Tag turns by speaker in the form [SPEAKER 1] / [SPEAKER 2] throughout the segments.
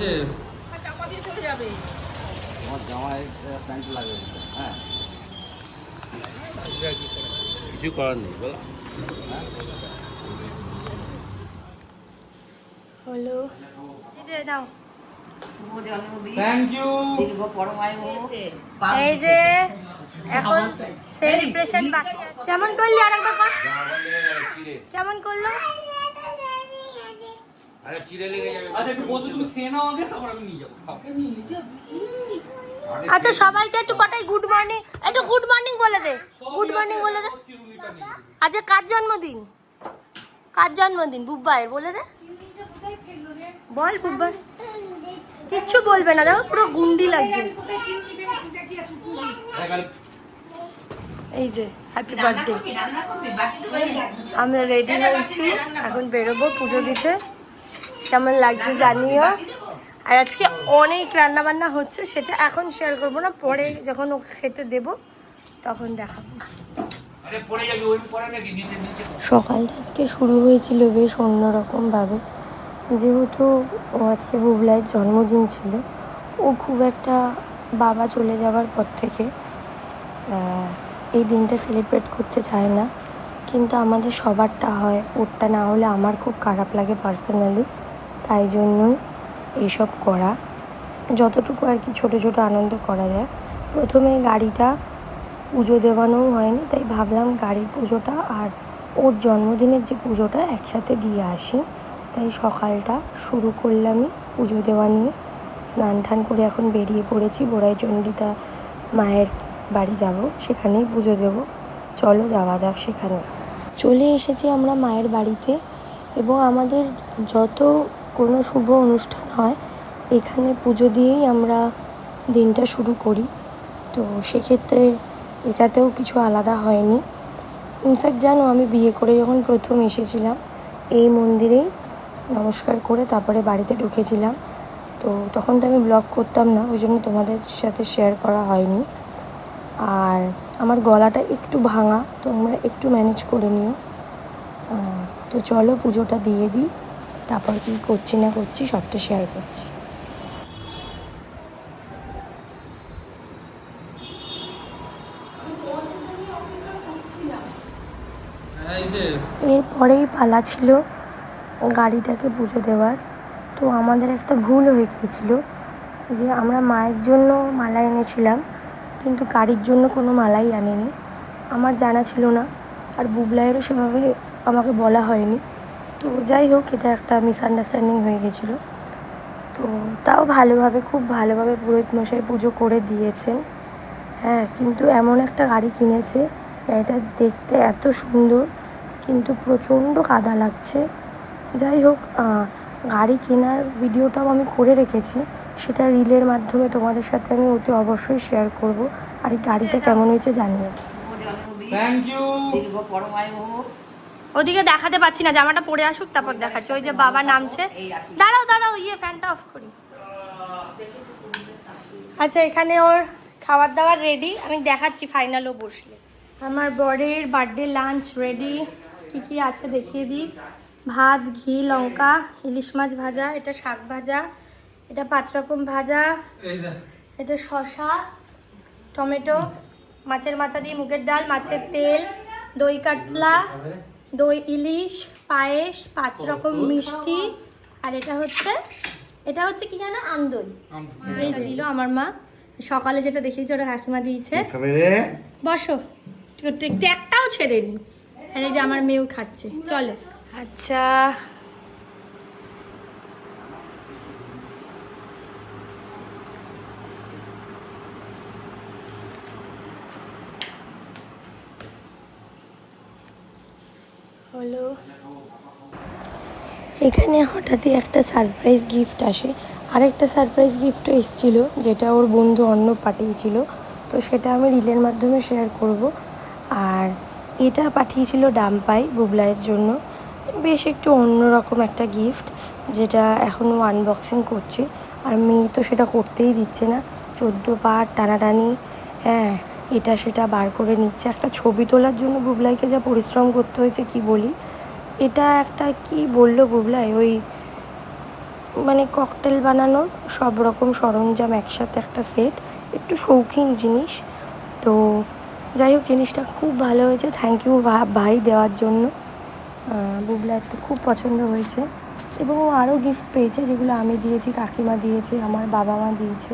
[SPEAKER 1] যে
[SPEAKER 2] চাপা দিয়ে চলে যাবে।
[SPEAKER 3] আমার জামায় প্যান্ট লাগে, হ্যাঁ কিছু করার নেই বলো।
[SPEAKER 4] হলো এই যে নাও,
[SPEAKER 1] থ্যাংক ইউ।
[SPEAKER 4] এই যে এখন সেলিব্রেশন বাকি আছে। কেমন করলি আরেকবার কর, কেমন করলো?
[SPEAKER 3] আরে চিড়ে লেগে যাবে।
[SPEAKER 1] আচ্ছা একটু বসে তুমি খেয়ে নাও আগে, তারপর আমি নিয়ে যাবো।
[SPEAKER 4] আচ্ছা সবাইকে একটু পাঠাই গুড মর্নিং, একটু গুড মর্নিং বলে দে, গুড মর্নিং বলে দে। আজকে কার জন্মদিন? কার জন্মদিন? বুব্বাইয়ের, বলে দে। বল বুব্বা। কিচ্ছু বলবে না, দেখো পুরো গুন্ডি লাগছে। এই যে হ্যাপি বার্থডে। আমরা রেডি হয়েছি, এখন বেরোবো পুজো দিতে। কেমন লাগছে জানিও। আর আজকে অনেক রান্না বান্না হচ্ছে, সেটা এখন শেয়ার করবো না, পরে যখন ওকে খেতে দেব তখন দেখাবো। সকালটা আজকে শুরু হয়েছিল বেশ অন্যরকমভাবে, যেহেতু ও আজকে বুবলাইয়ের জন্মদিন ছিল। ও খুব একটা বাবা চলে যাওয়ার পর থেকে এই দিনটা সেলিব্রেট করতে চায় না, কিন্তু আমাদের সবারটা হয়, ওরটা না হলে আমার খুব খারাপ লাগে পার্সোনালি। তাই জন্যই এইসব করা, যতটুকু আর কি ছোটো ছোটো আনন্দ করা যায়। প্রথমে গাড়িটা পুজো দেওয়ানোও হয়নি, তাই ভাবলাম গাড়ির পুজোটা আর ওর জন্মদিনের যে পুজোটা একসাথে দিয়ে আসি। তাই সকালটা শুরু করলামই পুজো দেওয়া নিয়ে। স্নান টান করে এখন বেরিয়ে পড়েছি, বোড়াই চণ্ডীতা মায়ের বাড়ি যাব, সেখানেই পুজো দেব। চলো যাওয়া যাক সেখানে। চলে এসেছি আমরা মায়ের বাড়িতে, এবং আমাদের যত কোনো শুভ অনুষ্ঠান হয় এখানে পুজো দিয়েই আমরা দিনটা শুরু করি। তো সেক্ষেত্রে এটাতেও কিছু আলাদা হয়নি। ইনফ্যাক্ট জানো, আমি বিয়ে করে যখন প্রথম এসেছিলাম এই মন্দিরেই নমস্কার করে তারপরে বাড়িতে ঢুকেছিলাম। তো তখন তো আমি ব্লগ করতাম না, ওই জন্য তোমাদের সাথে শেয়ার করা হয়নি। আর আমার গলাটা একটু ভাঙা, তোমরা একটু ম্যানেজ করে নিও। তো চলো পুজোটা দিয়ে দিই, তারপর কী করছি না করছি সবটা শেয়ার করছি। এরপরেই পালা ছিল গাড়িটাকে পুজো দেওয়ার। তো আমাদের একটা ভুল হয়ে গিয়েছিল যে আমরা মায়ের জন্য মালা এনেছিলাম, কিন্তু গাড়ির জন্য কোনো মালাই আনিনি। আমার জানা ছিল না, আর বুবলাইয়েরও সেভাবে আমাকে বলা হয়নি। তো যাই হোক, এটা একটা মিসআন্ডারস্ট্যান্ডিং হয়ে গেছিলো। তো তাও ভালোভাবে, খুব ভালোভাবে পুরোহিত মশাই পুজো করে দিয়েছেন। হ্যাঁ, কিন্তু এমন একটা গাড়ি কিনেছে, এটা দেখতে এত সুন্দর, কিন্তু প্রচণ্ড কাদা লাগছে। যাই হোক, গাড়ি কেনার ভিডিওটাও আমি করে রেখেছি, সেটা রিলের মাধ্যমে তোমাদের সাথে আমি অতি অবশ্যই শেয়ার করব। আর এই গাড়িটা কেমন হয়েছে জানিও।
[SPEAKER 1] Thank you.
[SPEAKER 4] ওদিকে দেখাতে পাচ্ছি না, জামাটা পরে আসুক তারপর দেখাচ্ছি। ওই যে বাবা নামছে, দাঁড়াও দাঁড়াও, ফ্যানটা অফ করি। আচ্ছা, এখানে ওর খাবার দাবার রেডি, আমি দেখাচ্ছি ফাইনালও বসলে। আমার বরের বার্থডে লাঞ্চ রেডি। কি কি আছে দেখিয়ে দিই। ভাত, ঘি, লঙ্কা, ইলিশ মাছ ভাজা, এটা শাক ভাজা, এটা 5 রকম ভাজা, এটা শসা, টমেটো, মাছের মাথা দিয়ে মুগের ডাল, মাছের তেল, দই কাতলা, দই ইলিশ, পায়েস, 5 রকম মিষ্টি, আর এটা হচ্ছে কি জানো, আমদই। এই দিল আমার মা সকালে, যেটা দেখিয়েছি ওটা কাকিমা দিয়েছে। বসো, একটু একটাও ছেড়েনি। আর এই যে আমার মেয়েও খাচ্ছে, চলো। আচ্ছা, হলো। এখানে হঠাৎই একটা সারপ্রাইজ গিফট আসে। আরেকটা সারপ্রাইজ গিফটও এসেছিলো, যেটা ওর বন্ধু অন্য পাঠিয়েছিল। তো সেটা আমি রিলের মাধ্যমে শেয়ার করব। আর এটা পাঠিয়েছিল ডাম্পাই বুবলাইয়ের জন্য, বেশ একটু অন্যরকম একটা গিফট, যেটা এখনও আনবক্সিং করছে। আর মেয়ে তো সেটা করতেই দিচ্ছে না, 14 পার টানাটানি, হ্যাঁ, এটা সেটা বার করে নিচ্ছে। একটা ছবি তোলার জন্য বুবলাইকে যা পরিশ্রম করতে হয়েছে কি বলি। এটা একটা কি বললো বুবলাই, ওই মানে ককটেল বানানোর সব রকম সরঞ্জাম একসাথে একটা সেট, একটু শৌখিন জিনিস। তো যাই হোক, জিনিসটা খুব ভালো হয়েছে। থ্যাংক ইউ ভাই দেওয়ার জন্য। বুবলার তো খুব পছন্দ হয়েছে এবং ও আরও গিফট পেয়েছে, যেগুলো আমি দিয়েছি, কাকিমা দিয়েছে, আমার বাবা মা দিয়েছে,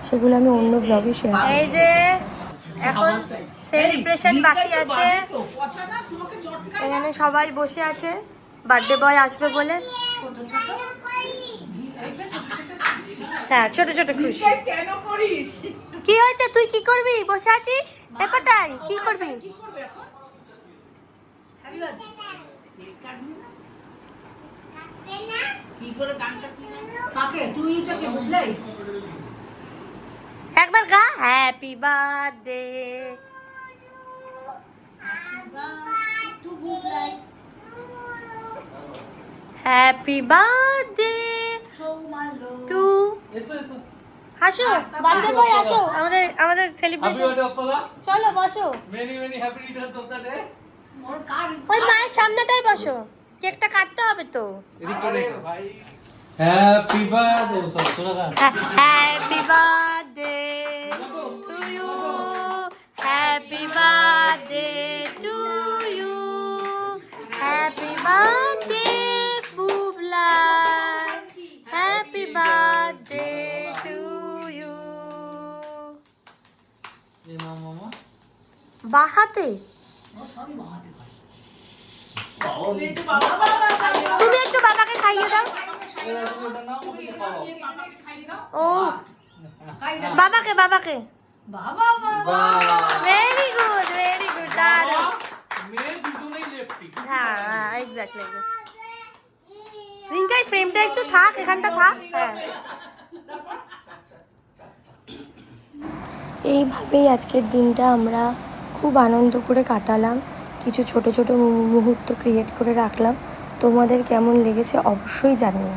[SPEAKER 4] সেগুলো আমি অন্য ব্লগে শেয়ার করব। এই যে এখন সেলিব্রেশন বাকি আছে, এখানে সবাই বসে আছে, বার্থডে বয় আসবে বলে। হ্যাঁ, ছোট ছোট খুশি।
[SPEAKER 2] কেন করিস?
[SPEAKER 4] কি হয়েছে, তুই কি করবি? বসে আছিস পেপারটাই, কি করবি?
[SPEAKER 2] কি করবে এখন? কি করে গানটা কাকে তুই ওটাকে বুঝলাই?
[SPEAKER 4] একবার গা, happy birthday. Happy birthday two.
[SPEAKER 1] এসো এসো।
[SPEAKER 4] আসো বার্থডে বয়, আসো আমাদের সেলিব্রেশন। চলো বসো,
[SPEAKER 1] many many happy Returns of the day.
[SPEAKER 4] ওই মায়ের সামনেটাই বসো, কেকটা কাটতে হবে তো।
[SPEAKER 3] ভাই
[SPEAKER 1] হ্যাপি বার্থডে শোনা গান।
[SPEAKER 4] Happy birthday to you, happy birthday to you, happy birthday Bubla, happy birthday to you.
[SPEAKER 1] এই মামা
[SPEAKER 4] বাহাতে তুমি একটু বাবাকে খাইয়ে দাও।
[SPEAKER 1] এটা নাও আমাকে খাওয়াও।
[SPEAKER 4] ও বাবাকে বাবাকে। ভেরি গুড দারুণ।
[SPEAKER 1] মেয়ে দুজনেই লেফটি।
[SPEAKER 4] হ্যাঁ এক্স্যাক্টলি। রিঙ্কাই ফ্রেমটা একটু থাক, এখানটা থাক। হ্যাঁ, এইভাবেই আজকের দিনটা আমরা খুব আনন্দ করে কাটালাম। কিছু ছোট ছোট মুহূর্ত ক্রিয়েট করে রাখলাম। তোমাদের কেমন লেগেছে অবশ্যই জানিও।